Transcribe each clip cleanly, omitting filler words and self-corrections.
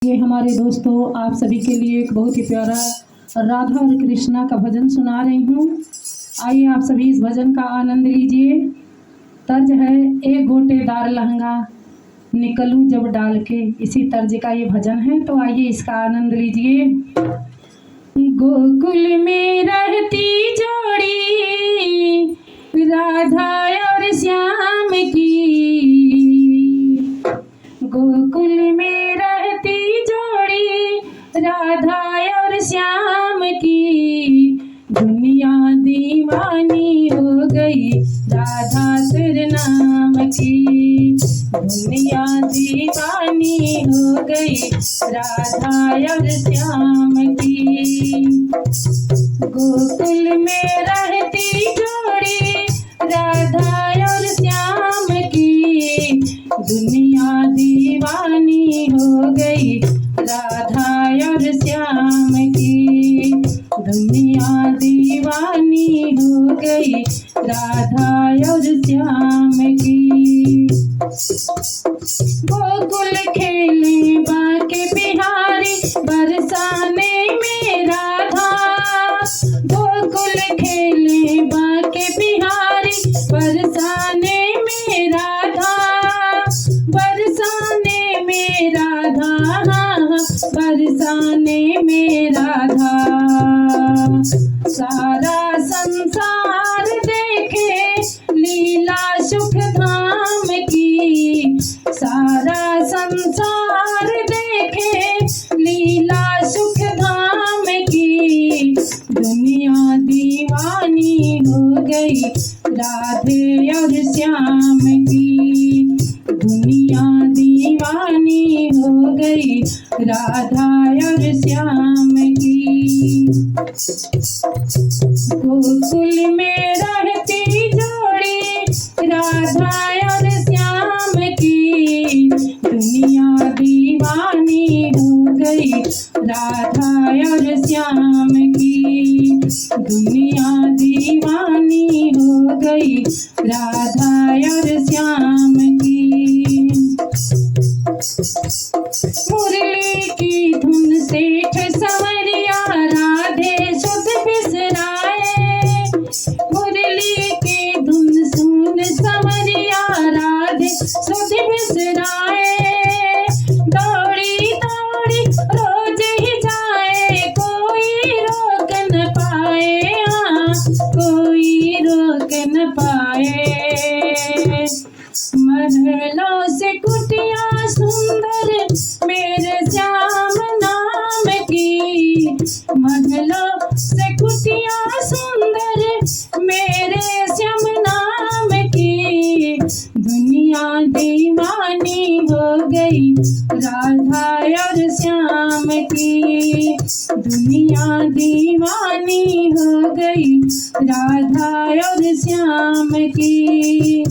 ये हमारे दोस्तों आप सभी के लिए एक बहुत ही प्यारा राधा और कृष्णा का भजन सुना रही हूँ। आइए आप सभी इस भजन का आनंद लीजिए। तर्ज है एक गोटेदार लहंगा निकलूं जब डाल के, इसी तर्ज का ये भजन है, तो आइए इसका आनंद लीजिए। गोकुल में रहती जोड़ी राधा और श्याम की, गोकुल में रहती जोड़ी राधा और श्याम की, दुनिया दीवानी हो गई राधा तेरे नाम की, दुनिया दीवानी हो गई राधा और श्याम की। गोकुल में रहती जोड़ी राधा और श्याम की, दुनिया दीवानी हो गई राधा और श्याम की, दुनिया दीवानी हो गई राधा और श्याम की। गोकुल खेले बाके बिहारी बरसाने में राधा, गोकुल खेले बाके बिहारी बरसाने में राधा, बरसाने में राधा, बरसाने में राधा। सारा संसार देखे लीला सुख धाम की, सारा संसार देखे लीला सुख धाम की, दुनिया दीवानी हो गई राधे और श्याम की, दुनिया दीवानी हो गई राधा और श्याम की। गोकुल में रहती जोड़ी राधा और श्याम की, दुनिया दीवानी हो गई राधा और श्याम की, दुनिया दीवानी हो गई राधा और श्याम की। मुरली की धुन सेठ संवरिया राधे सुध बिसराए, मुरली की धुन सुन संवरिया राधे सुध बिसराए, दौड़ी दौड़ी रोज ही जाए कोई रोक न पाए, कोई रोक न पाए। महलों से कुटिया सुंदर मेरे श्याम नाम की, महलों से कुटिया सुंदर मेरे श्याम नाम की, दुनिया दीवानी हो गई राधा और श्याम की, दुनिया दीवानी हो गई राधा और श्याम की।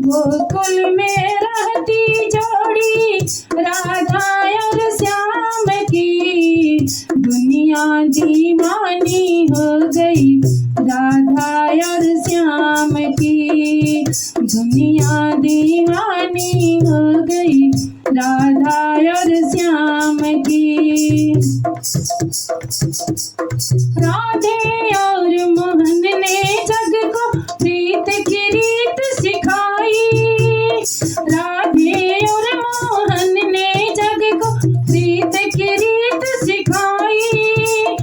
गोकुल में रहती जोड़ी राधा और श्याम की, दुनिया दीवानी हो गई राधा और श्याम की, दुनिया दीवानी हो गई राधा और श्याम की। राधे और मोहन ने जग को प्रीत की रीत सिखाई, राधे और मोहन ने जग को प्रीत की रीत सिखाई,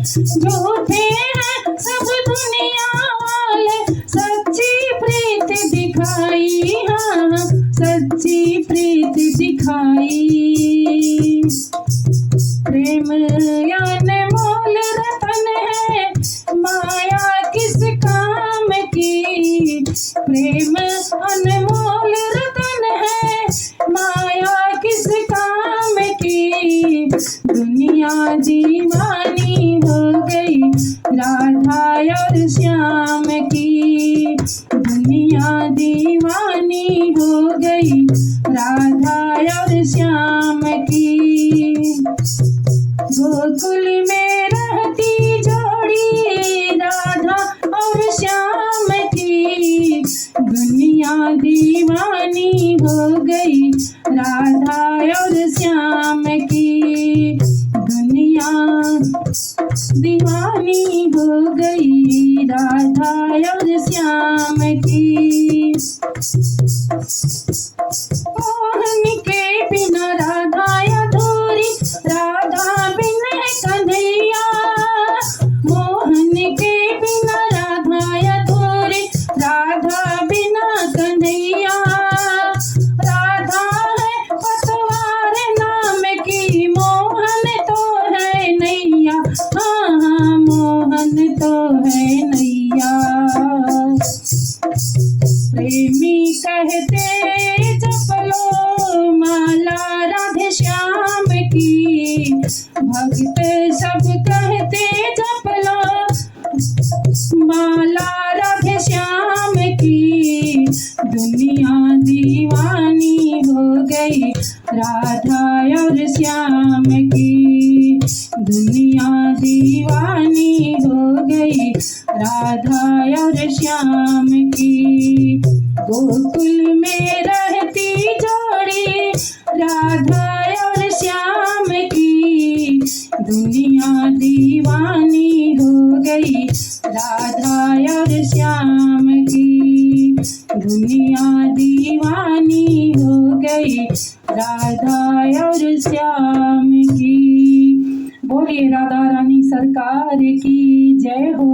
झूठे हैं सब दुनिया वाले सच्ची प्रीत दिखाई, हाँ सच्ची प्रीत दिखाई। प्रेम अनमोल रतन है माया किस काम की, प्रेम अनमोल रतन है माया किस काम की, दुनिया दीवानी हो गई राधा और श्याम की, दुनिया दीवानी हो गई राधा और श्याम की। गोकुल में रहती जोड़ी राधा और श्याम की, दुनिया दीवानी हो गई राधा और श्याम की। की। भक्त सब कहते जप लो माला राधे श्याम की। दुनिया दीवानी हो गई राधा और श्याम की। दुनिया दीवानी हो गई राधा और श्याम की। गोकुल में रहती जोड़ी राधा और श्याम की। दुनिया दीवानी हो गई राधा और श्याम की। दुनिया दीवानी हो गई राधा और श्याम की। बोलिए राधा रानी सरकार की जय हो।